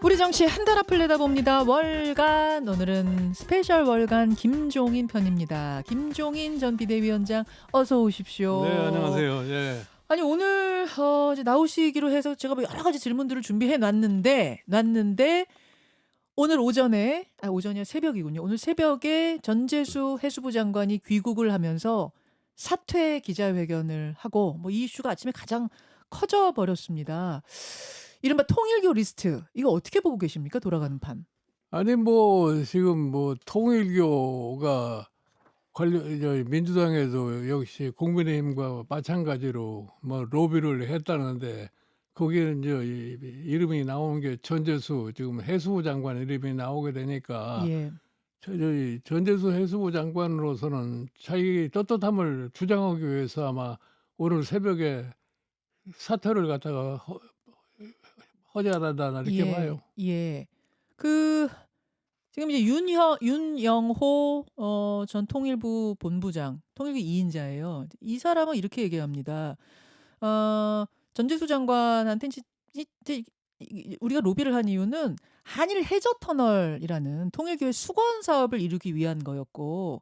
우리 정치 한 달 앞을 내다봅니다. 월간 오늘은 스페셜 월간 김종인 편입니다. 김종인 전 비대위원장 어서 오십시오. 네, 안녕하세요. 예. 아니 오늘 이제 나오시기로 해서 제가 뭐 여러 가지 질문들을 준비해 놨는데 오늘 오전이야 새벽이군요. 오늘 새벽에 전재수 해수부 장관이 귀국을 하면서 사퇴 기자회견을 하고 뭐 이 이슈가 아침에 가장 커져 버렸습니다. 이른바 통일교 리스트 이거 어떻게 보고 계십니까? 돌아가는 판. 아니 지금 통일교가 민주당에도 역시 국민의힘과 마찬가지로 로비를 했다는데 거기는 이름이 나오는 게 전재수 지금 해수부 장관 이름이 나오게 되니까 예. 저희 전재수 해수부 장관으로서는 자기 떳떳함을 주장하기 위해서 아마 오늘 새벽에 사퇴를 갖다가 허자하다 이렇게 봐요. 예. 그 지금 이제 윤영호 전 통일부 본부장, 통일부 2인자예요. 이 사람은 이렇게 얘기합니다. 전재수 장관한테 우리가 로비를 한 이유는 한일 해저 터널이라는 통일교의 수건 사업을 이루기 위한 거였고,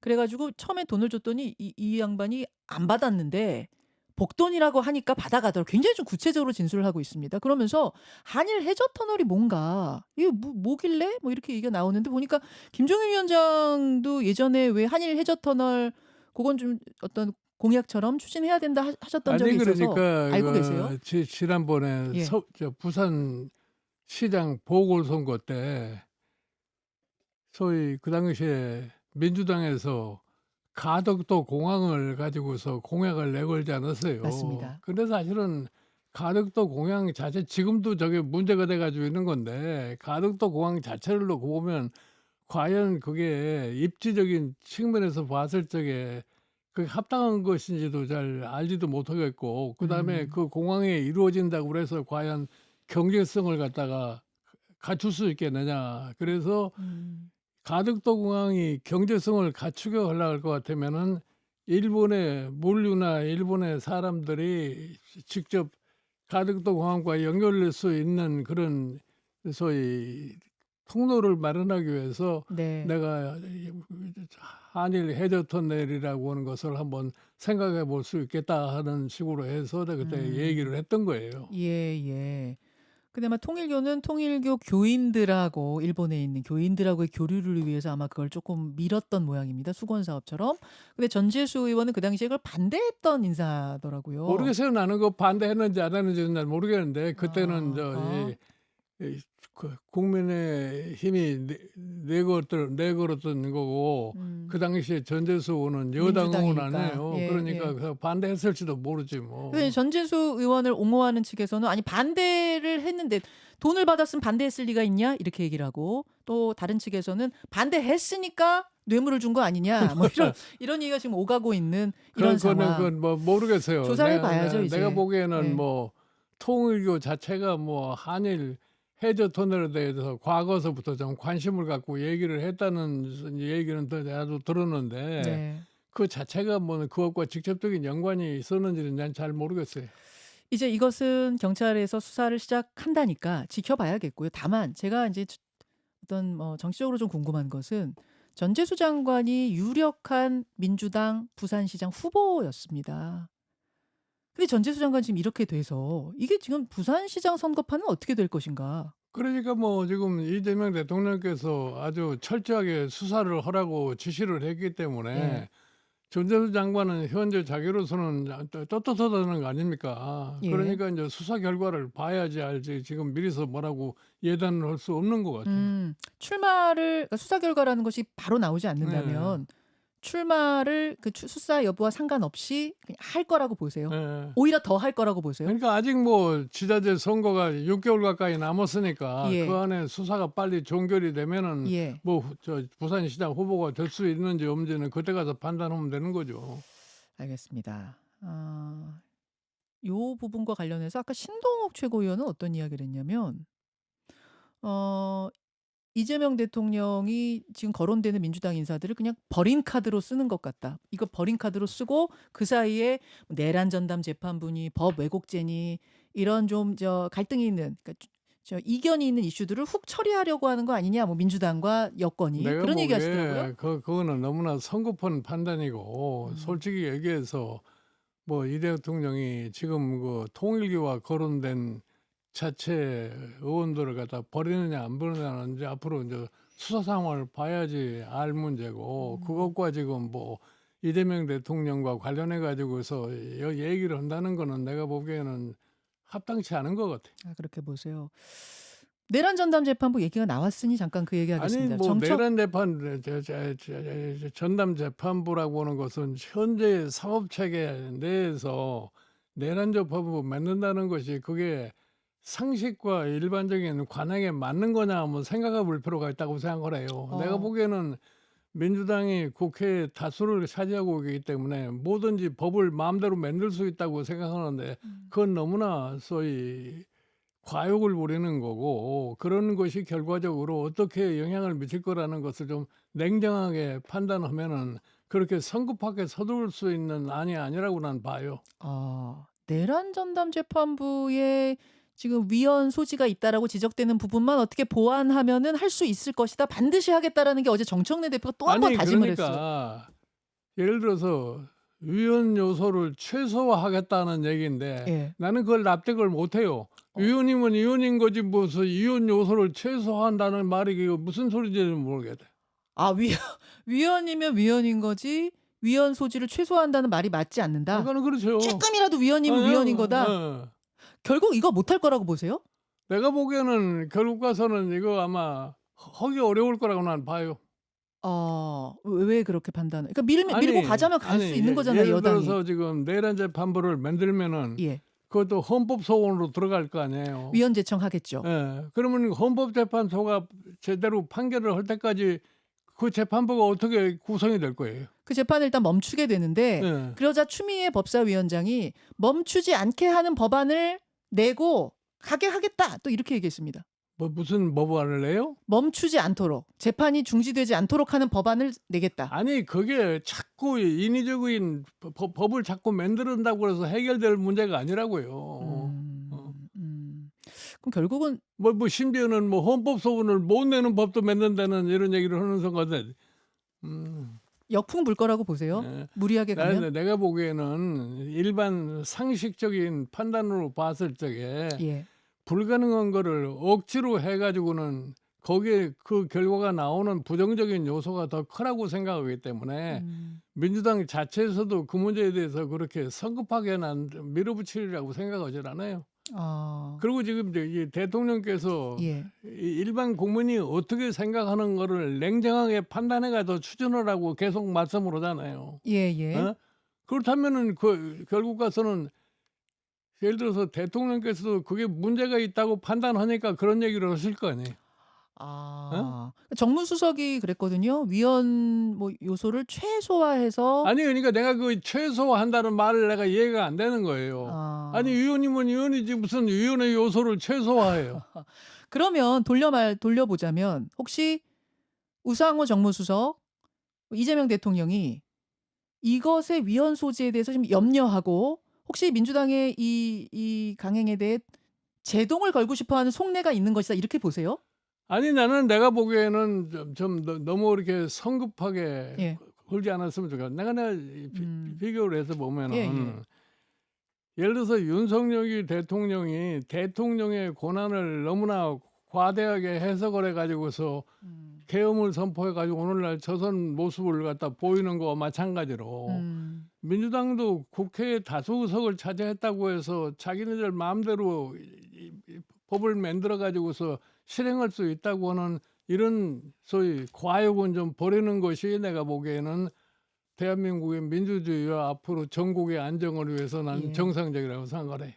그래가지고 처음에 돈을 줬더니 이 양반이 안 받았는데 복돈이라고 하니까 받아가더라고. 굉장히 좀 구체적으로 진술을 하고 있습니다. 그러면서 한일 해저 터널이 뭔가 이게 뭐길래 뭐 이렇게 얘기가 나오는데 보니까 김종인 위원장도 예전에 왜 한일 해저 터널 그건 좀 어떤 공약처럼 추진해야 된다 하셨던 적이 아니 있어서 그러니까 알고 계세요? 지난번에 예. 부산 시장 보궐선거 때 소위 그 당시에 민주당에서 가덕도 공항을 가지고서 공약을 내걸지 않았어요. 맞습니다. 근데 사실은 가덕도 공항 자체 지금도 저게 문제가 돼가지고 있는 건데 가덕도 공항 자체를 놓고 보면 과연 그게 입지적인 측면에서 봤을 적에 그게 합당한 것인지도 잘 알지도 못하겠고 그다음에 그 공항에 이루어진다고 그래서 과연 경제성을 갖다가 갖출 수 있겠느냐. 그래서 가덕도 공항이 경제성을 갖추게 하려고 할 것 같으면은 일본의 물류나 일본의 사람들이 직접 가덕도 공항과 연결될 수 있는 그런 소위 통로를 마련하기 위해서 네. 내가 한일 해저 터널이라고 하는 것을 한번 생각해 볼 수 있겠다 하는 식으로 해서 내가 그때 얘기를 했던 거예요. 예. 근데 아마 통일교는 통일교 교인들하고 일본에 있는 교인들하고의 교류를 위해서 아마 그걸 조금 밀었던 모양입니다. 수건 사업처럼. 근데 전재수 의원은 그 당시에 그걸 반대했던 인사더라고요. 모르겠어요. 나는 그 반대했는지 안 했는지는 잘 모르겠는데 그때는 아하. 그 국민의힘이 내걸었던 거고 그 당시에 전재수 의원은 여당 의원 민주당이니까. 아니에요. 예. 그러니까 그 반대했을지도 모르지 뭐. 근데 전재수 의원을 옹호하는 측에서는 아니 반대를 했는데 돈을 받았으면 반대했을 리가 있냐 이렇게 얘기를 하고 또 다른 측에서는 반대했으니까 뇌물을 준 거 아니냐 뭐 이런 얘기가 지금 오가고 있는 이런 상황. 그건 모르겠어요. 조사를 해봐야죠, 이제. 내가 보기에는 네. 통일교 자체가 한일 해저 터널에 대해서 과거서부터 좀 관심을 갖고 얘기를 했다는 얘기는 나도 들었는데 네. 그 자체가 그것과 직접적인 연관이 있었는지는 난 잘 모르겠어요. 이제 이것은 경찰에서 수사를 시작한다니까 지켜봐야겠고요. 다만 제가 이제 어떤 정치적으로 좀 궁금한 것은 전재수 장관이 유력한 민주당 부산시장 후보였습니다. 근데 전재수 장관 지금 이렇게 돼서 이게 지금 부산시장 선거판은 어떻게 될 것인가? 그러니까 지금 이재명 대통령께서 아주 철저하게 수사를 하라고 지시를 했기 때문에 예. 전재수 장관은 현재 자기로서는 떳떳하다는 거 아닙니까? 예. 그러니까 이제 수사 결과를 봐야지 알지 지금 미리서 뭐라고 예단을 할 수 없는 것 같아요. 그러니까 수사 결과라는 것이 바로 나오지 않는다면 출마를 수사 여부와 상관없이 그냥 할 거라고 보세요? 예. 오히려 더 할 거라고 보세요? 그러니까 아직 지자체 선거가 6개월 가까이 남았으니까 예. 그 안에 수사가 빨리 종결이 되면은 예. 부산시장 후보가 될 수 있는지 없는지는 그때 가서 판단하면 되는 거죠. 알겠습니다. 요 부분과 관련해서 아까 신동욱 최고위원은 어떤 이야기를 했냐면 어 이재명 대통령이 지금 거론되는 민주당 인사들을 그냥 버린 카드로 쓰는 것 같다. 이거 버린 카드로 쓰고 그 사이에 내란 전담 재판부니 법 왜곡죄니 이런 좀 갈등이 있는 그러니까 저 이견이 있는 이슈들을 훅 처리하려고 하는 거 아니냐, 뭐 민주당과 여권이 내가 그런 얘기 하시더라고요. 보기에 그거는 너무나 성급한 판단이고 음. 솔직히 얘기해서 뭐 이 대통령이 지금 그 통일교와 거론된 자체 의원들을 갖다 버리느냐 안 버리느냐는 이제 앞으로 이제 수사 상황을 봐야지 알 문제고 그것과 지금 뭐 이재명 대통령과 관련해 가지고서 얘기를 한다는 거는 내가 보기에는 합당치 않은 것 같아. 아, 그렇게 보세요. 내란 전담 재판부 얘기가 나왔으니 잠깐 그 아니 얘기하겠습니다. 뭐 정청 내란 재판 전담 재판부라고 하는 것은 현재 사법 체계 내에서 내란 재판부 만든다는 것이 그게 상식과 일반적인 관행에 맞는 거냐 한번 생각해 볼 필요가 있다고 생각을 해요. 내가 어. 보기에는 민주당이 국회에 다수를 차지하고 있기 때문에 뭐든지 법을 마음대로 만들 수 있다고 생각하는데 그건 너무나 소위 과욕을 부리는 거고 그런 것이 결과적으로 어떻게 영향을 미칠 거라는 것을 좀 냉정하게 판단하면은 그렇게 성급하게 서둘을 수 있는 안이 아니라고 난 봐요. 내란 전담 재판부에 지금 위헌 소지가 있다라고 지적되는 부분만 어떻게 보완하면은 할 수 있을 것이다. 반드시 하겠다라는 게 어제 정청래 대표가 또 한 번 아니 다짐을 했어요. 그러니까 예를 들어서 위헌 요소를 최소화하겠다는 얘기인데 예. 나는 그걸 납득을 못 해요. 위헌이면 위헌인 거지 무슨 위헌 요소를 최소화한다는 말이 그게 무슨 소리인지는 모르겠다. 위헌이면 위헌인 거지 위헌 소지를 최소화한다는 말이 맞지 않는다. 그거는 그렇죠. 조금이라도 위헌이면 위헌인 거다. 어. 결국 이거 못할 거라고 보세요? 내가 보기에는 결국 가서는 이거 아마 하기 어려울 거라고 난 봐요. 왜 그렇게 판단을? 그러니까 밀고 가자면 갈 수 있는 거잖아요, 예를 여당이. 들어서 지금 내란 재판부를 만들면은 예. 그것도 헌법 소원으로 들어갈 거 아니에요. 위헌 제청하겠죠. 예. 그러면 헌법재판소가 제대로 판결을 할 때까지 그 재판부가 어떻게 구성이 될 거예요? 그 재판을 일단 멈추게 되는데 예. 그러자 추미애 법사위원장이 멈추지 않게 하는 법안을 내고 가게 하겠다. 또 이렇게 얘기했습니다. 뭐 무슨 법안을 내요? 멈추지 않도록 재판이 중지되지 않도록 하는 법안을 내겠다. 아니 그게 자꾸 인위적인 법을 자꾸 만든다고 해서 해결될 문제가 아니라고요. 그럼 결국은 뭐 심지어는 뭐 헌법 소원을 못 내는 법도 만든다는 이런 얘기를 하는 순간에 역풍 불 거라고 보세요? 예. 무리하게 가면? 내가 보기에는 일반 상식적인 판단으로 봤을 적에 예. 불가능한 거를 억지로 해가지고는 거기에 그 결과가 나오는 부정적인 요소가 더 크다고 생각하기 때문에 민주당 자체에서도 그 문제에 대해서 그렇게 성급하게 난 밀어붙이리라고 생각하지 않아요. 그리고 지금 이제 이 대통령께서 예. 일반 국민이 어떻게 생각하는 거를 냉정하게 판단해가 추진을 하고 계속 말씀을 하잖아요. 예. 어? 그렇다면은 그 결국 가서는 예를 들어서 대통령께서도 그게 문제가 있다고 판단하니까 그런 얘기를 하실 거 아니에요. 정무수석이 그랬거든요. 위헌 뭐 요소를 최소화해서 아니 그러니까 내가 그 최소화한다는 말을 내가 이해가 안 되는 거예요. 아니 위헌이면 위헌이지 무슨 위헌의 요소를 최소화해요. 그러면 돌려보자면 혹시 우상호 정무수석, 이재명 대통령이 이것의 위헌 소지에 대해서 좀 염려하고 혹시 민주당의 이 강행에 대해 제동을 걸고 싶어하는 속내가 있는 것이다 이렇게 보세요? 아니 나는 내가 보기에는 좀 너무 이렇게 성급하게 예. 굴지 않았으면 좋겠어. 내가 비교를 해서 보면은 예. 예를 들어서 윤석열 대통령이 대통령의 권한을 너무나 과대하게 해석을 해가지고서 계엄을 선포해가지고 오늘날 저선 모습을 갖다 보이는 거와 마찬가지로 민주당도 국회에 다수 의석을 차지했다고 해서 자기네들 마음대로 이 법을 만들어 가지고서 실행할 수 있다고 하는 이런 소위 과욕은 좀 버리는 것이 내가 보기에는 대한민국의 민주주의와 앞으로 전국의 안정을 위해서 난 예. 정상적이라고 생각을 해요.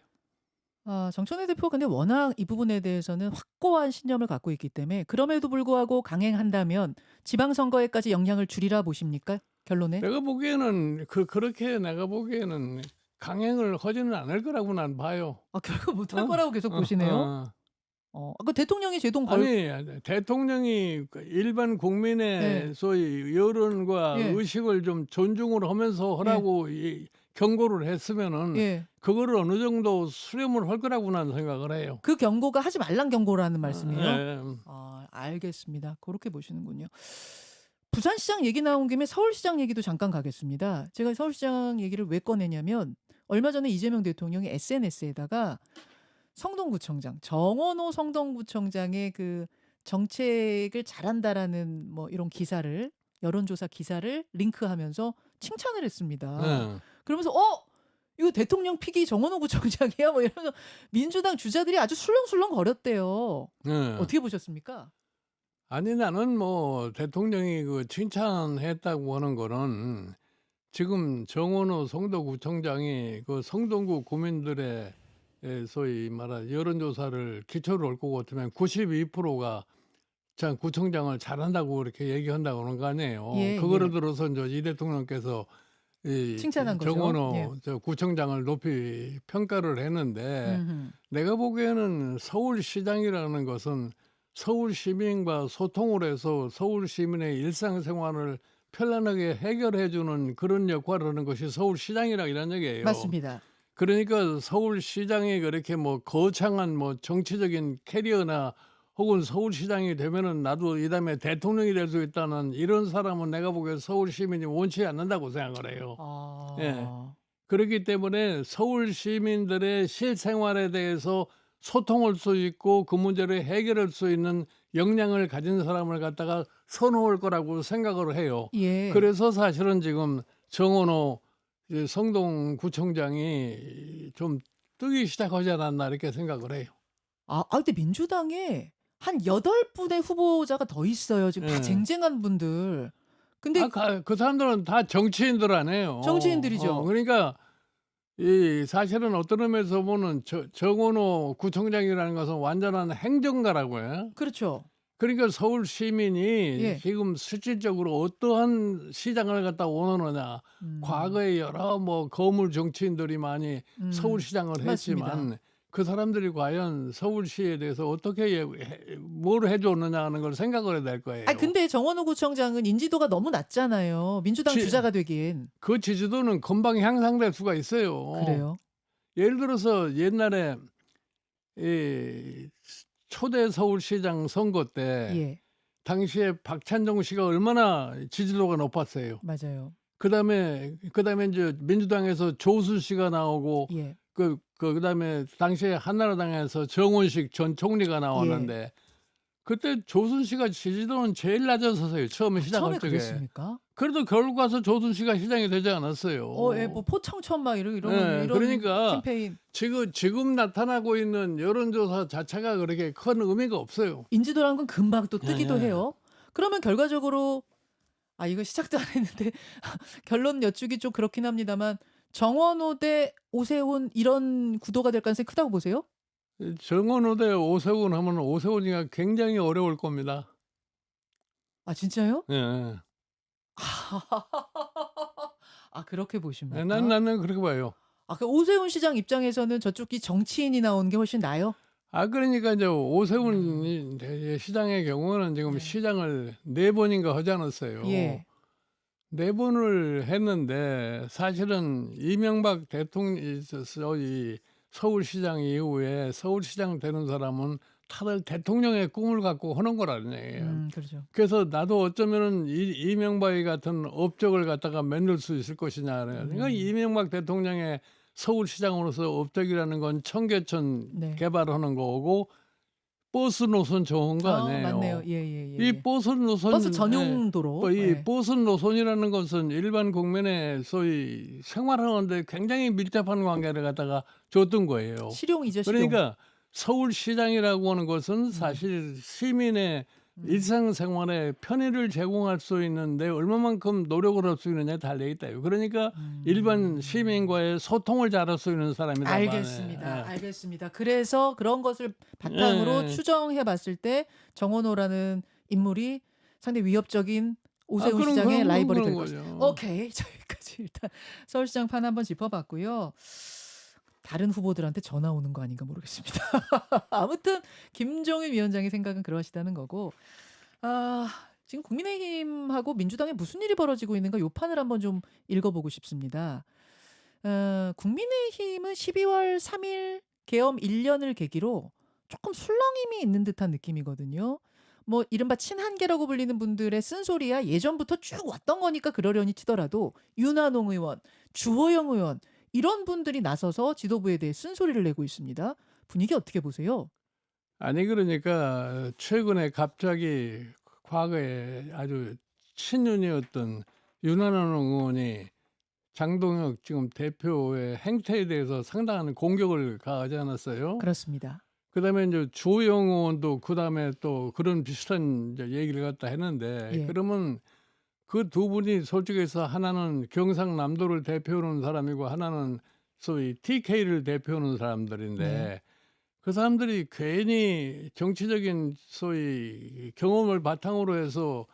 정청래 대표가 근데 워낙 이 부분에 대해서는 확고한 신념을 갖고 있기 때문에 그럼에도 불구하고 강행한다면 지방선거에까지 영향을 주리라 보십니까? 결론에? 내가 보기에는 그렇게 내가 보기에는 강행을 하지는 않을 거라고 난 봐요. 결국 못할 거라고 계속 보시네요. 그 대통령이 제동 걸 아니 대통령이 일반 국민의 네. 소위 여론과 예. 의식을 좀 존중을 하면서 하라고 경고를 했으면은 예. 그거를 어느 정도 수렴을 할 거라고 나는 생각을 해요. 그 경고가 하지 말란 경고라는 말씀이에요? 예. 아 알겠습니다. 그렇게 보시는군요. 부산시장 얘기 나온 김에 서울시장 얘기도 잠깐 가겠습니다. 제가 서울시장 얘기를 왜 꺼내냐면 얼마 전에 이재명 대통령이 SNS에다가 성동구청장, 정원호 성동구청장의 그 정책을 잘한다라는 뭐 이런 기사를 여론조사 기사를 링크하면서 칭찬을 했습니다. 예. 그러면서 이거 대통령 픽이 정원호 구청장이야? 뭐 이러면서 민주당 주자들이 아주 술렁술렁 거렸대요. 예. 어떻게 보셨습니까? 아니 나는 뭐 대통령이 그 칭찬했다고 하는 거는 지금 정원호 성동구청장이 그 성동구 구민들의 소위 말하는 여론조사를 기초로 올 것 같으면 92%가 참 구청장을 잘한다고 이렇게 얘기한다고 그런 거 아니에요. 예, 그거를 예. 들어서 이제 이 대통령께서 이 칭찬한 거죠. 예. 정원호 저 구청장을 높이 평가를 했는데 음흠. 내가 보기에는 서울시장이라는 것은 서울 시민과 소통을 해서 서울 시민의 일상생활을 편안하게 해결해 주는 그런 역할을 하는 것이 서울시장이라 이런 얘기예요. 맞습니다. 그러니까 서울시장이 그렇게 뭐 거창한 뭐 정치적인 캐리어나 혹은 서울시장이 되면은 나도 이 다음에 대통령이 될 수 있다는 이런 사람은 내가 보기에 서울 시민이 원치 않는다고 생각을 해요. 예. 아. 그렇기 때문에 서울 시민들의 실생활에 대해서 소통할 수 있고 그 문제를 해결할 수 있는 역량을 가진 사람을 갖다가 선호할 거라고 생각을 해요. 예. 그래서 사실은 지금 정원호 이제 성동구청장이 좀 뜨기 시작하지 않았나 이렇게 생각을 해요. 근데 민주당에 한 8분의 후보자가 더 있어요. 지금 다 예. 쟁쟁한 분들. 근데 그 사람들은 다 정치인들 아니에요. 정치인들이죠. 그러니까 이 사실은 어떤 의미에서 보면 정원호 구청장이라는 것은 완전한 행정가라고 해요. 그렇죠. 그러니까 서울 시민이 예. 지금 실질적으로 어떠한 시장을 갖다 원하느냐. 음. 과거에 여러 뭐 거물 정치인들이 많이 서울시장을 맞습니다. 했지만 그 사람들이 과연 서울시에 대해서 어떻게 뭘 해줬느냐 하는 걸 생각을 해야 될 거예요. 근데 정원호 구청장은 인지도가 너무 낮잖아요. 민주당 주자가 되기엔. 그 지지도는 금방 향상될 수가 있어요. 그래요? 예를 들어서 옛날에 이 초대 서울시장 선거 때 예. 당시에 박찬종 씨가 얼마나 지지도가 높았어요. 맞아요. 그다음에 이제 민주당에서 조순 씨가 나오고 예. 그다음에 당시에 한나라당에서 정원식 전 총리가 예. 나왔는데 그때 조순 씨가 지지도는 제일 낮았었어요. 처음에 시작할 처음에 적에. 그랬습니까? 그래도 결국 가서 조순 씨가 시장이 되지 않았어요. 예, 뭐 포청천 막 이런 예, 그러니까 캠페인. 지금 나타나고 있는 여론조사 자체가 그렇게 큰 의미가 없어요. 인지도라는 건 금방 또 뜨기도 예. 해요. 그러면 결과적으로 이거 시작도 안 했는데 결론 여쭈기 좀 그렇긴 합니다만 정원호 대 오세훈 이런 구도가 될 가능성이 크다고 보세요? 정원호 대 오세훈 하면 오세훈이가 굉장히 어려울 겁니다. 진짜요? 예. 그렇게 보십니까? 나는 그렇게 봐요. 그 오세훈 시장 입장에서는 저쪽이 정치인이 나오는 게 훨씬 나아요? 그러니까 이제 오세훈 시장의 경우는 지금 네. 시장을 4번인가 하지 않았어요. 예. 4번을 했는데 사실은 이명박 대통령이 서울시장 이후에 서울시장 되는 사람은 다들 대통령의 꿈을 갖고 하는 거라는 얘기예요. 그렇죠. 그래서 나도 어쩌면은 이명박이 같은 업적을 갖다가 만들 수 있을 것이냐. 그러니까 이명박 대통령의 서울시장으로서 업적이라는 건 청계천 네. 개발하는 거고 버스 노선 좋은 거 아니에요. 맞네요. 예. 이 버스 노선 버스 전용 도로. 이 예. 버스 노선이라는 것은 일반 국민의 소위 생활하는데 굉장히 밀접한 관계를 갖다가 줬던 거예요. 실용이죠, 실용. 그러니까 서울시장이라고 하는 것은 사실 시민의 일상생활에 편의를 제공할 수 있는데 얼마만큼 노력을 할 수 있느냐에 달려 있다요. 그러니까 일반 시민과의 소통을 잘할 수 있는 사람이다. 알겠습니다. 알겠습니다. 그래서 그런 것을 바탕으로 예. 추정해 봤을 때 정원호라는 인물이 상당히 위협적인 오세훈 그런 시장의 라이벌이 그런 될 것이다. 거죠. 오케이. 저기까지 일단 서울시장 판 한번 짚어봤고요. 다른 후보들한테 전화 오는 거 아닌가 모르겠습니다. 아무튼 김종인 위원장의 생각은 그러시다는 거고. 지금 국민의힘하고 민주당에 무슨 일이 벌어지고 있는가 요 판을 한번 좀 읽어보고 싶습니다. 국민의힘은 12월 3일 계엄 1년을 계기로 조금 술렁임이 있는 듯한 느낌이거든요. 뭐 이른바 친한계라고 불리는 분들의 쓴소리야 예전부터 쭉 왔던 거니까 그러려니 치더라도 윤한홍 의원, 주호영 의원 이런 분들이 나서서 지도부에 대해 쓴소리를 내고 있습니다. 분위기 어떻게 보세요? 아니 그러니까 최근에 갑자기 과거에 아주 친윤이었던 윤한원 의원이 장동혁 지금 대표의 행태에 대해서 상당한 공격을 가하지 않았어요? 그렇습니다. 그다음에 인제 주호영 의원도 그다음에 또 그런 비슷한 이제 얘기를 갖다 했는데 예. 그러면 그 두 분이 솔직해서 하나는 경상남도를 대표하는 사람이고 하나는 소위 TK를 대표하는 사람들인데 네. 그 사람들이 괜히 정치적인 소위 경험을 바탕으로 해서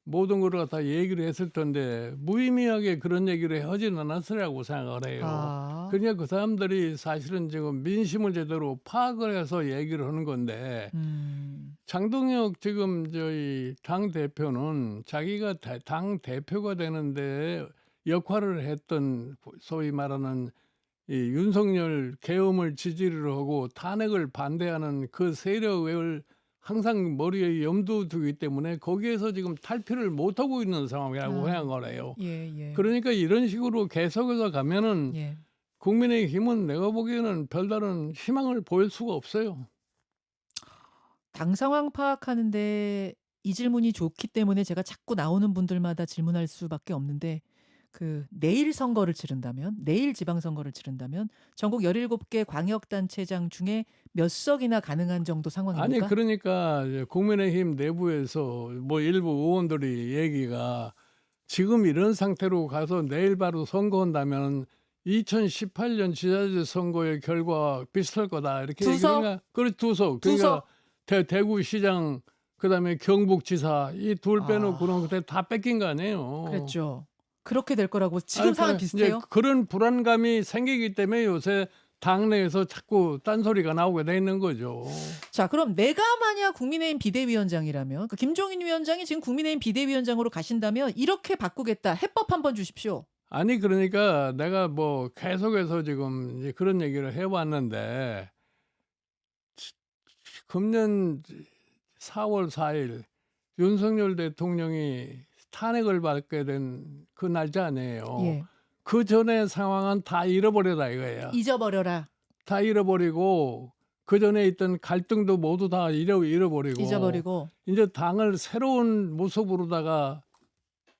모든 걸 갖다 얘기를 했을 텐데 무의미하게 그런 얘기를 하지는 않았으리라고 생각을 해요. 아. 그러니까 그 사람들이 사실은 지금 민심을 제대로 파악을 해서 얘기를 하는 건데 장동혁 지금 저희 당 대표는 자기가 당 대표가 되는데 역할을 했던 소위 말하는 이 윤석열 계엄을 지지를 하고 탄핵을 반대하는 그 세력을 항상 머리에 염두 두기 때문에 거기에서 지금 탈피를 못하고 있는 상황이라고 아. 생각을 해요. 예. 그러니까 이런 식으로 계속해서 가면은 예. 국민의힘은 내가 보기에는 별다른 희망을 보일 수가 없어요. 당 상황 파악하는데 이 질문이 좋기 때문에 제가 자꾸 나오는 분들마다 질문할 수밖에 없는데 내일 선거를 치른다면 내일 지방선거를 치른다면 전국 17개 광역단체장 중에 몇 석이나 가능한 정도 아니 상황입니까? 그러니까 이제 국민의힘 내부에서 뭐 일부 의원들이 얘기가 지금 이런 상태로 가서 내일 바로 선거한다면 2018년 지자체 선거의 결과 비슷할 거다 이렇게 두 석? 얘기가 그래 두 석. 두 그러니까 석. 대구시장 그다음에 경북지사 이 둘 빼놓고는 아. 그때 다 뺏긴 거 아니에요. 그랬죠. 그렇게 될 거라고 지금 아니 상황 이제 비슷해요? 그런 불안감이 생기기 때문에 요새 당내에서 자꾸 딴소리가 나오게 돼 있는 거죠. 자, 그럼 내가 만약 국민의힘 비대위원장이라면 김종인 위원장이 지금 국민의힘 비대위원장으로 가신다면 이렇게 바꾸겠다. 해법 한번 주십시오. 아니 그러니까 내가 뭐 계속해서 지금 이제 그런 얘기를 해 왔는데 금년 4월 4일 윤석열 대통령이 탄핵을 받게 된 그 날짜 아니에요. 예. 그 전의 상황은 다 잃어버려라 이거예요. 잊어버려라. 다 잃어버리고 그 전에 있던 갈등도 모두 다 잃어버리고 잊어버리고. 이제 당을 새로운 모습으로다가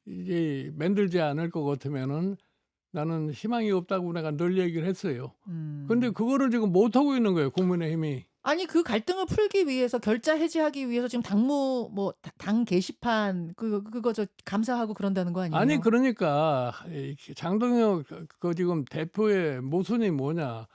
이제 만들지 않을 것 같으면은 나는 희망이 없다고 내가 늘 얘기를 했어요. 근데 그거를 지금 못 하고 있는 거예요, 국민의힘이. 아니 그 갈등을 풀기 위해서 결자 해지하기 위해서 지금 당무 당 게시판 그거 저 감사하고 그런다는 거 아니에요? 아니 그러니까 장동혁 그 지금 대표의 모순이 뭐냐?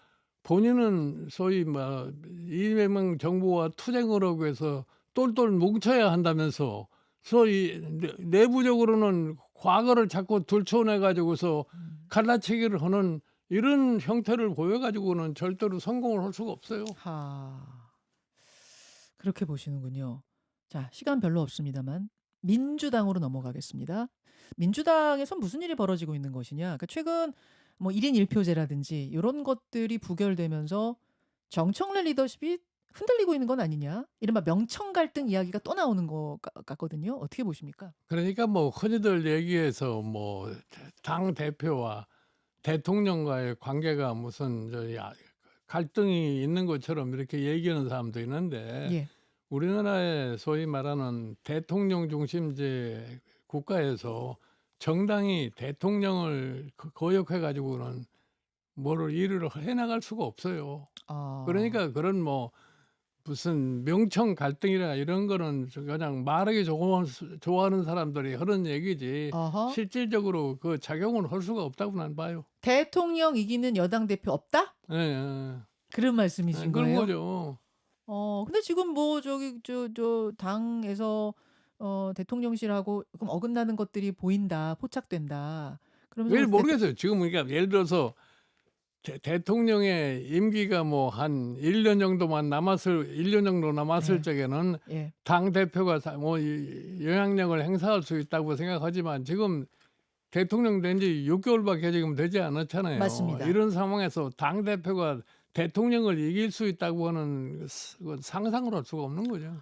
본인은 소위 뭐 이재명 정부와 투쟁을 하고 해서 똘똘 뭉쳐야 한다면서 소위 내부적으로는 과거를 자꾸 들춰내 가지고서 갈라치기를 하는 이런 형태를 보여 가지고는 절대로 성공을 할 수가 없어요. 그렇게 보시는군요. 자, 시간 별로 없습니다만 민주당으로 넘어가겠습니다. 민주당에선 무슨 일이 벌어지고 있는 것이냐? 그러니까 최근 뭐 1인 1표제라든지 이런 것들이 부결되면서 정청래 리더십이 흔들리고 있는 건 아니냐? 이른바 명청 갈등 이야기가 또 나오는 것 같거든요. 어떻게 보십니까? 그러니까 뭐 흔히들 얘기해서 뭐 당 대표와 대통령과의 관계가 무슨 갈등이 있는 것처럼 이렇게 얘기하는 사람도 있는데 예. 우리나라의 소위 말하는 대통령 중심제 국가에서 정당이 대통령을 거역해 가지고는 뭐를 일을 해 나갈 수가 없어요. 아. 그러니까 그런 뭐 무슨 명청 갈등이라 이런 거는 그냥 말하기 좋아하는 사람들이 하는 얘기지 어허. 실질적으로 그 작용을 할 수가 없다고 난 봐요. 대통령 이기는 여당 대표 없다? 예. 그런 말씀이신 그런 거예요? 거죠. 근데 지금 뭐 저기 저 당에서 대통령실하고 좀 어긋나는 것들이 보인다, 포착된다. 그러면서 왜 뭐 모르겠어요. 지금 그러니까 예를 들어서 대통령의 임기가 뭐 한 1년 정도만 남았을 1년 정도 남았을 네. 적에는 예. 당 대표가 뭐 영향력을 행사할 수 있다고 생각하지만 지금 대통령 된 지 6개월밖에 지금 되지 않았잖아요. 맞습니다. 이런 상황에서 당대표가 대통령을 이길 수 있다고 하는 그건 상상을 할 수가 없는 거죠.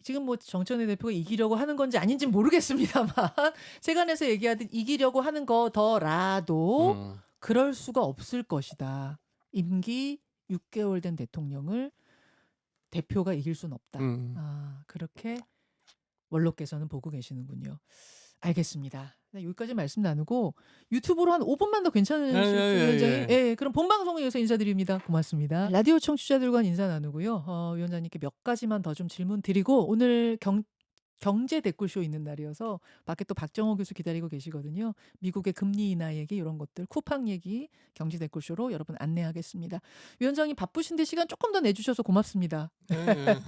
지금 뭐 정청래 대표가 이기려고 하는 건지 아닌지는 모르겠습니다만 세간에서 얘기하듯 이기려고 하는 거더라도 음. 그럴 수가 없을 것이다. 임기 6개월 된 대통령을 대표가 이길 수는 없다. 음. 그렇게 원로께서는 보고 계시는군요. 알겠습니다. 네, 여기까지 말씀 나누고 유튜브로 한 5분만 더 괜찮으실까요, 위원장님? 예, 그럼 본방송에서 인사드립니다. 고맙습니다. 라디오 청취자들과 인사 나누고요. 위원장님께 몇 가지만 더 좀 질문 드리고 오늘 경제 댓글쇼 있는 날이어서 밖에 또 박정호 교수 기다리고 계시거든요. 미국의 금리 인하 얘기 이런 것들 쿠팡 얘기 경제 댓글쇼로 여러분 안내하겠습니다. 위원장님 바쁘신데 시간 조금 더 내주셔서 고맙습니다. 예.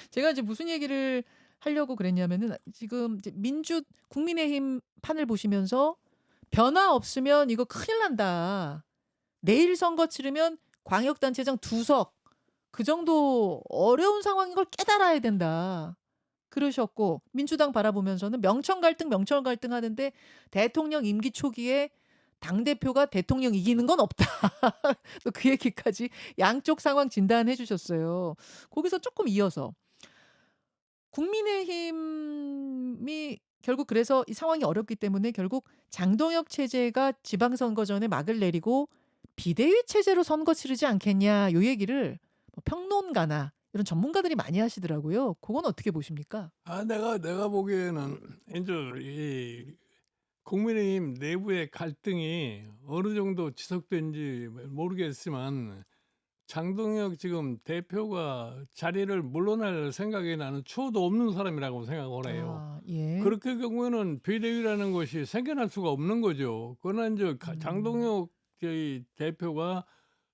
제가 이제 무슨 얘기를 하려고 그랬냐면은 지금 이제 국민의힘 판을 보시면서 변화 없으면 이거 큰일 난다. 내일 선거 치르면 광역단체장 2석 그 정도 어려운 상황인 걸 깨달아야 된다. 그러셨고 민주당 바라보면서는 명천 갈등 하는데 대통령 임기 초기에 당대표가 대통령 이기는 건 없다. 또 그 얘기까지 양쪽 상황 진단해 주셨어요. 거기서 조금 이어서 국민의힘이 결국 그래서 이 상황이 어렵기 때문에 결국 장동혁 체제가 지방선거 전에 막을 내리고 비대위 체제로 선거 치르지 않겠냐 요 얘기를 뭐 평론가나 이런 전문가들이 많이 하시더라고요. 그건 어떻게 보십니까? 내가 보기에는 이제 이 국민의힘 내부의 갈등이 어느 정도 지속된지 모르겠지만 장동혁 지금 대표가 자리를 물러날 생각이 나는 추호도 없는 사람이라고 생각을 해요. 예. 그렇게 경우에는 비대위라는 것이 생겨날 수가 없는 거죠. 그러나 이제 장동혁 저희 대표가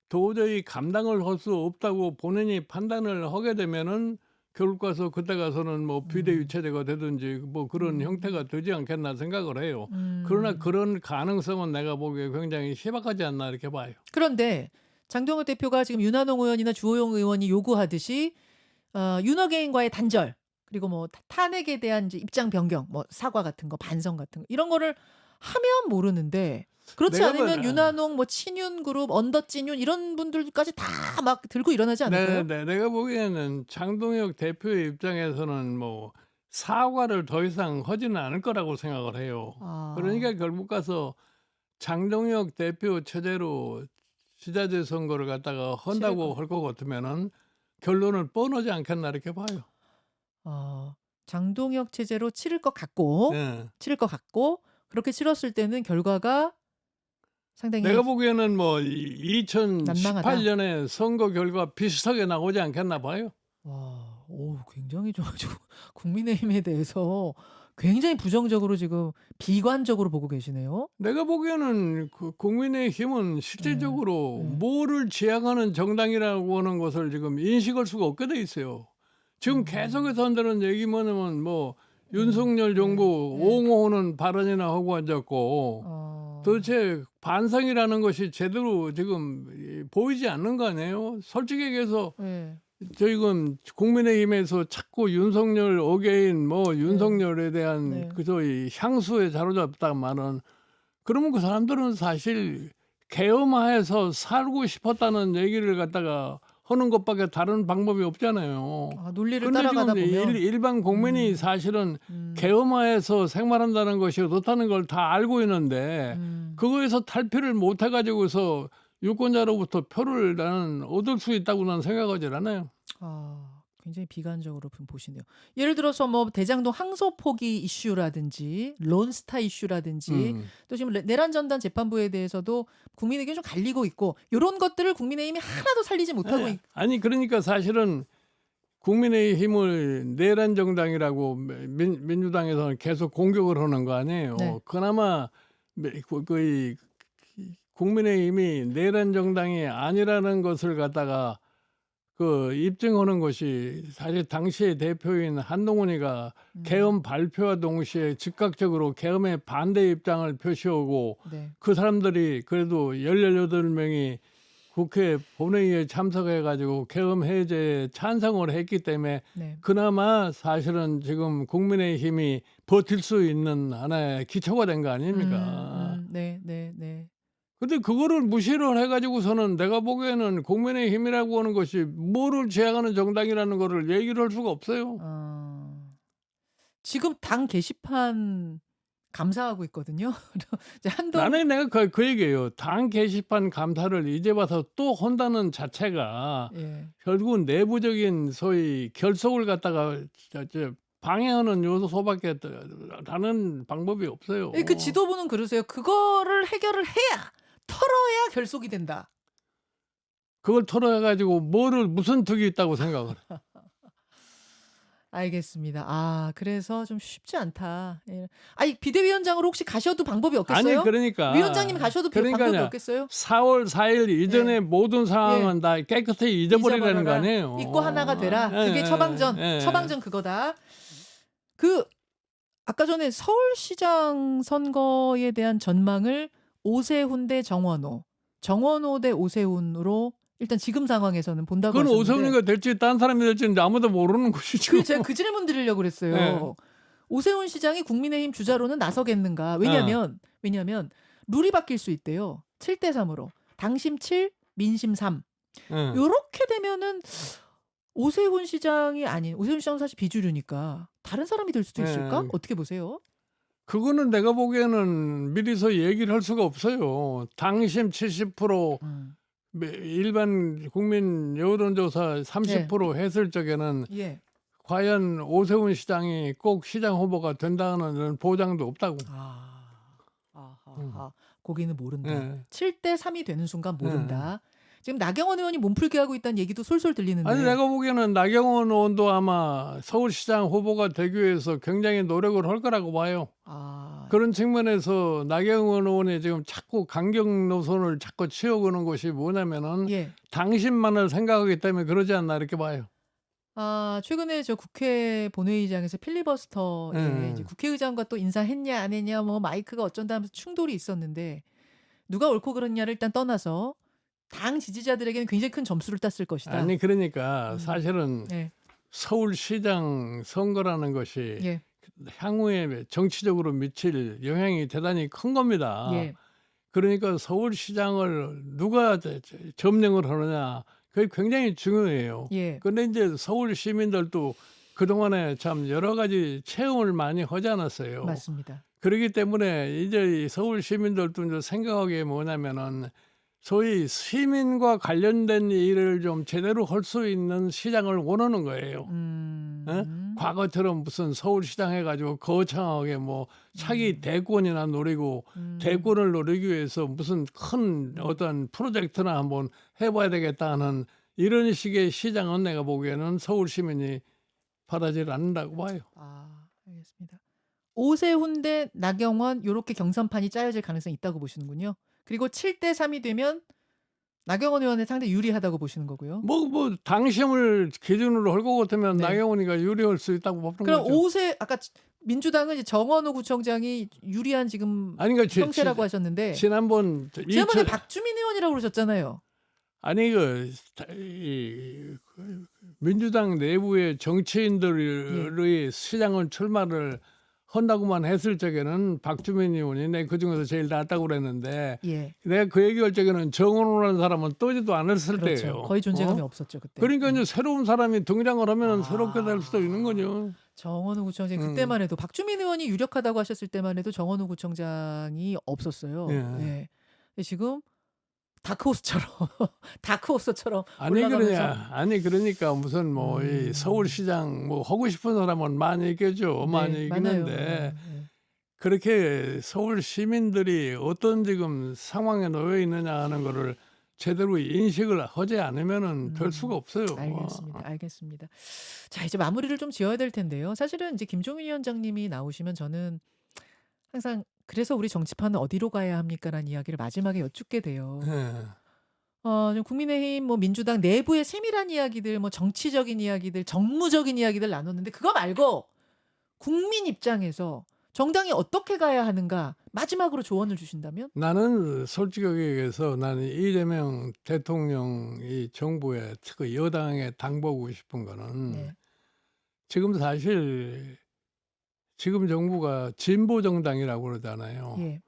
도저히 감당을 할 수 없다고 본인이 판단을 하게 되면은 결국 가서 그때 가서는 뭐 비대위 체제가 되든지 뭐 그런 형태가 되지 않겠나 생각을 해요. 그러나 그런 가능성은 내가 보기에 굉장히 희박하지 않나 이렇게 봐요. 그런데 장동혁 대표가 지금 윤한홍 의원이나 주호영 의원이 요구하듯이 윤어게인과의 단절 그리고 뭐 탄핵에 대한 이제 입장 변경, 뭐 사과 같은 거, 반성 같은 거 이런 거를 하면 모르는데 그렇지 내가 않으면 봐- 윤한홍, 뭐 친윤 그룹, 언더찐윤 이런 분들까지 다 막 들고 일어나지 않을까요? 내가 보기에는 장동혁 대표의 입장에서는 뭐 사과를 더 이상 하지는 않을 거라고 생각을 해요. 그러니까 결국 가서 장동혁 대표 체제로 지자체 선거를 갖다가 한다고 할 것 같으면은 결론은 뻔하지 않겠나 이렇게 봐요. 장동혁 체제로 치를 것 같고 예. 그렇게 치렀을 때는 결과가 상당히 내가 보기에는 뭐 난망하다. 2018년에 선거 결과 비슷하게 나오지 않겠나 봐요. 와, 굉장히 좀 국민의힘에 대해서 굉장히 부정적으로 지금 비관적으로 보고 계시네요. 내가 보기에는 그 국민의힘은 실질적으로 네. 뭐를 지향하는 정당이라고 하는 것을 지금 인식할 수가 없게 돼 있어요. 지금 계속해서 한다는 얘기 뭐냐면 뭐 윤석열 정부 옹호하는 발언이나 하고 앉았고 도대체 반성이라는 것이 제대로 지금 보이지 않는 거 아니에요? 솔직히 얘기해서 지금 국민의힘에서 자꾸 윤석열 어게인 뭐 윤석열에 대한 그 소위 향수에 사로잡다마는 그러면 그 사람들은 사실 계엄하에서 살고 싶었다는 얘기를 갖다가 하는 것밖에 다른 방법이 없잖아요. 논리를 근데 따라가다 지금 보면 일반 국민이 사실은 계엄하에서 생활한다는 것이 어떻다는 걸 다 알고 있는데 그거에서 탈피를 못 해가지고서 유권자로부터 표를 나는 얻을 수 있다고 나는 생각하지 않아요. 굉장히 비관적으로 보시네요. 예를 들어서 뭐 대장동 항소 포기 이슈라든지 론스타 이슈라든지 또 지금 내란 전단 재판부에 대해서도 국민에게 좀 갈리고 있고 이런 것들을 국민의힘이 하나도 살리지 못하고 아니 그러니까 사실은 국민의힘을 내란 정당이라고 민주당에서는 계속 공격을 하는 거 아니에요. 그나마 거의 국민의힘이 내란 정당이 아니라는 것을 갖다가 그 입증하는 것이 사실 당시의 대표인 한동훈이가 계엄 발표와 동시에 즉각적으로 계엄에 반대 입장을 표시하고 그 사람들이 그래도 18명이 국회 본회의에 참석해 가지고 계엄 해제에 찬성을 했기 때문에 네. 그나마 사실은 지금 국민의힘이 버틸 수 있는 하나의 기초가 된 거 아닙니까? 네, 네, 네. 근데 그거를 무시를 해 가지고서는 내가 보기에는 국민의힘이라고 하는 것이 뭐를 제약하는 정당이라는 거를 얘기를 할 수가 없어요. 지금 당 게시판 감사하고 있거든요. 이제 한동 나는 내가 그 얘기예요. 당 게시판 감사를 이제 와서 또 한다는 자체가 예. 결국은 내부적인 소위 결속을 갖다가 방해하는 요소밖에 다른 방법이 없어요. 예, 그 지도부는 그러세요. 그거를 해결을 해야 털어야 결속이 된다. 그걸 털어 가지고 뭐를 무슨 득이 있다고 생각을 해. 알겠습니다. 그래서 좀 쉽지 않다. 예. 아니 비대위원장으로 혹시 가셔도 방법이 아니 없겠어요? 그러니까 위원장님이 가셔도 방법이 그러니까요. 없겠어요? 4월 4일 이전의 예. 모든 상황은 다 깨끗이 잊어버리라는 거 잊어버려라. 아니에요. 잊고 하나가 되라. 그게 예. 처방전 그거다. 그 아까 전에 서울시장 선거에 대한 전망을 오세훈 대 정원호, 정원호 대 오세훈으로 일단 지금 상황에서는 본다고 그건 하셨는데 오세훈이가 될지 딴 사람이 될지 아무도 모르는 것이죠. 제가 그 질문 드리려고 그랬어요. 네. 오세훈 시장이 국민의힘 주자로는 나서겠는가? 왜냐면 룰이 바뀔 수 있대요. 7대 3으로. 당심 7, 민심 3. 요렇게 되면은 오세훈 시장이 아닌 오세훈 시장은 사실 비주류니까 다른 사람이 될 수도 있을까? 어떻게 보세요? 그거는 내가 보기에는 미리서 얘기를 할 수가 없어요. 당심 70%, 일반 국민 여론조사 30% 했을 적에는 예. 과연 오세훈 시장이 꼭 시장 후보가 된다는 보장도 없다고. 거기는 모른다. 예. 7대 3이 되는 순간 모른다. 지금 나경원 의원이 몸풀기 하고 있다는 얘기도 솔솔 들리는데. 아니 내가 보기에는 나경원 의원도 아마 서울시장 후보가 되기 위해서 굉장히 노력을 할 거라고 봐요. 그런 측면에서 나경원 의원이 지금 자꾸 강경 노선을 자꾸 취해오는 것이 뭐냐면은 당신만을 생각하기 때문에 그러지 않나 이렇게 봐요. 최근에 저 국회 본회의장에서 필리버스터에 이제 국회의장과 또 인사했냐 안 했냐 뭐 마이크가 어쩐다 하면서 충돌이 있었는데 누가 옳고 그렇냐를 일단 떠나서 당 지지자들에게는 굉장히 큰 점수를 땄을 것이다. 아니 그러니까 사실은 서울시장 선거라는 것이 향후에 정치적으로 미칠 영향이 대단히 큰 겁니다. 그러니까 서울시장을 누가 점령을 하느냐 그게 굉장히 중요해요. 그런데 이제 서울 시민들도 그동안에 참 여러 가지 체험을 많이 하지 않았어요. 맞습니다. 그렇기 때문에 이제 서울 시민들도 이제 생각하기에 뭐냐면은 소위 시민과 관련된 일을 좀 제대로 할 수 있는 시장을 원하는 거예요. 과거처럼 무슨 서울시장 해가지고 거창하게 뭐 차기 대권이나 노리고 대권을 노리기 위해서 무슨 큰 어떤 프로젝트나 한번 해봐야 되겠다는 이런 식의 시장은 내가 보기에는 서울 시민이 바라지 않는다고 봐요. 알겠습니다. 오세훈 대 나경원 요렇게 경선판이 짜여질 가능성이 있다고 보시는군요. 그리고 7대 3이 되면 나경원 의원의 상대 유리하다고 보시는 거고요. 뭐 당심을 기준으로 할 것 같으면 나경원이가 유리할 수 있다고 보는 그럼 거죠. 아까 민주당은 이제 정원호 구청장이 유리한 지금 아니 그러니까 형세라고 하셨는데 지난번에 박주민 의원이라고 그러셨잖아요. 아니 민주당 내부의 정치인들의 시장을 출마를 한다고만 했을 적에는 박주민 의원이 내가 그중에서 제일 낫다고 그랬는데 내가 그 얘기할 적에는 정원호라는 사람은 떠지도 않았을 때예요. 거의 존재감이 없었죠 그때. 그러니까 이제 새로운 사람이 등장을 하면 새롭게 될 수도 있는 거죠. 정원호 구청장 그때만 해도 박주민 의원이 유력하다고 하셨을 때만 해도 정원호 구청장이 없었어요. 근데 지금 다크호스처럼 올라가면서 아니 그러니까 무슨 뭐 이 서울시장 뭐 하고 싶은 사람은 많이 있겠죠. 많이 있는데 그렇게 서울 시민들이 어떤 지금 상황에 놓여 있느냐 하는 거를 제대로 인식을 하지 않으면은 될 수가 없어요. 알겠습니다. 자, 이제 마무리를 좀 지어야 될 텐데요. 사실은 이제 김종인 위원장님이 나오시면 저는 항상 그래서 우리 정치판은 어디로 가야 합니까라는 이야기를 마지막에 여쭙게 돼요. 지금 국민의힘 뭐 민주당 내부의 세밀한 이야기들 뭐 정치적인 이야기들 정무적인 이야기들 나눴는데 그거 말고 국민 입장에서 정당이 어떻게 가야 하는가 마지막으로 조언을 주신다면? 나는 솔직하게 얘기해서 나는 이재명 대통령이 정부에 그 여당에 당보고 싶은 거는 네. 지금 사실 지금 정부가 진보 정당이라고 그러잖아요. 예.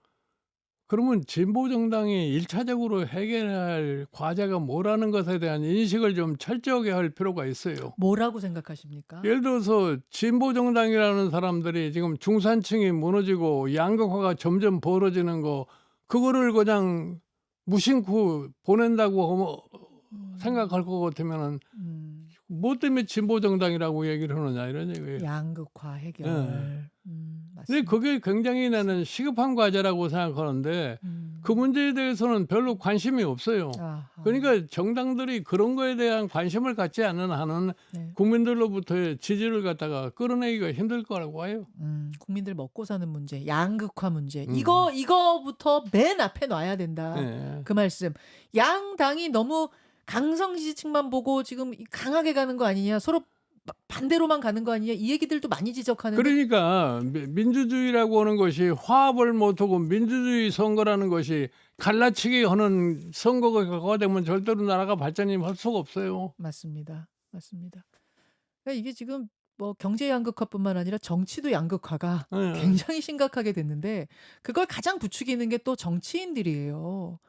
그러면 진보 정당이 1차적으로 해결해야 할 과제가 뭐라는 것에 대한 인식을 좀 철저하게 할 필요가 있어요. 뭐라고 생각하십니까? 예를 들어서 진보 정당이라는 사람들이 지금 중산층이 무너지고 양극화가 점점 벌어지는 거 그거를 그냥 무심코 보낸다고 생각할 것 같으면은 음. 뭐 때문에 진보 정당이라고 얘기를 하느냐 이런 얘기예요. 양극화 해결. 예. 근데 맞습니다. 그게 굉장히 나는 시급한 과제라고 생각하는데 그 문제에 대해서는 별로 관심이 없어요. 아하. 그러니까 정당들이 그런 거에 대한 관심을 갖지 않는 한은 네. 국민들로부터의 지지를 갖다가 끌어내기가 힘들 거라고 봐요. 국민들 먹고 사는 문제, 양극화 문제. 음. 이거부터 맨 앞에 놔야 된다. 예. 그 말씀. 양당이 너무 강성 지지층만 보고 지금 강하게 가는 거 아니냐. 서로 반대로만 가는 거 아니냐. 이 얘기들도 많이 지적하는데 그러니까 민주주의라고 하는 것이 화합을 못하고 민주주의 선거라는 것이 갈라치기 하는 선거가 되면 절대로 나라가 발전이 할 수가 없어요. 맞습니다. 맞습니다. 그러니까 이게 지금 뭐 경제 양극화뿐만 아니라 정치도 양극화가 예. 굉장히 심각하게 됐는데 그걸 가장 부추기는 게 또 정치인들이에요.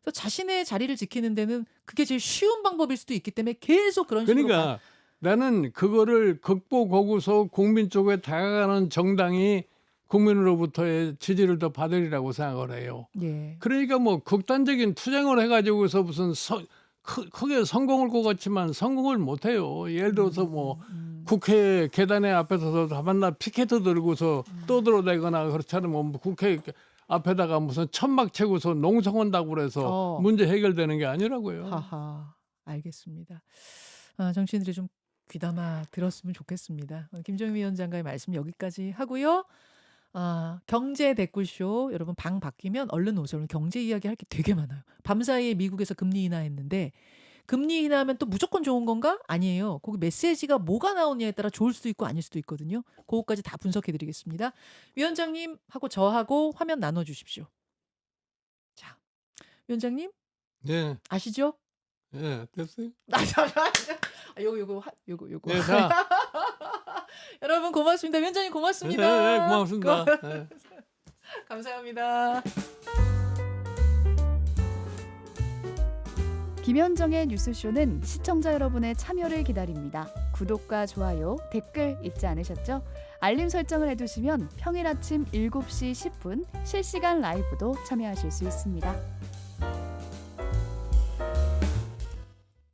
그래서 자신의 자리를 지키는 데는 그게 제일 쉬운 방법일 수도 있기 때문에 계속 그런 식으로 그러니까 나는 그거를 극복하고서 국민 쪽에 다가가는 정당이 국민으로부터의 지지를 더 받으리라고 생각을 해요. 예. 그러니까 뭐 극단적인 투쟁을 해가지고서 무슨 크게 성공할 것 같지만 성공을 못해요. 예를 들어서 뭐 국회 계단에 앞에서 다만나 피켓을 들고서 떠들어대거나 그렇지 않으면 뭐 국회 앞에다가 무슨 천막 채고서 농성한다고 그래서 문제 해결되는 게 아니라고요. 하하. 알겠습니다. 정치인들이 좀 귀담아 들었으면 좋겠습니다. 김정인 위원장과의 말씀 여기까지 하고요. 경제 댓글쇼 여러분 방 바뀌면 얼른 오세요. 오늘 경제 이야기 할 게 되게 많아요. 밤사이에 미국에서 금리 인하했는데 금리 인하하면 또 무조건 좋은 건가? 아니에요. 거기 메시지가 뭐가 나오냐에 따라 좋을 수도 있고 아닐 수도 있거든요. 그거까지 다 분석해 드리겠습니다. 위원장님하고 저하고 화면 나눠 주십시오. 자, 위원장님 네, 아시죠? 예, 됐어요. 요거. 네, 자, 여러분 고맙습니다. 위원장님 네, 고맙습니다. 네, 고맙습니다. 네. 감사합니다. 김현정의 뉴스쇼는 시청자 여러분의 참여를 기다립니다. 구독과 좋아요, 댓글 잊지 않으셨죠? 알림 설정을 해두시면 평일 아침 7시 10분 실시간 라이브도 참여하실 수 있습니다.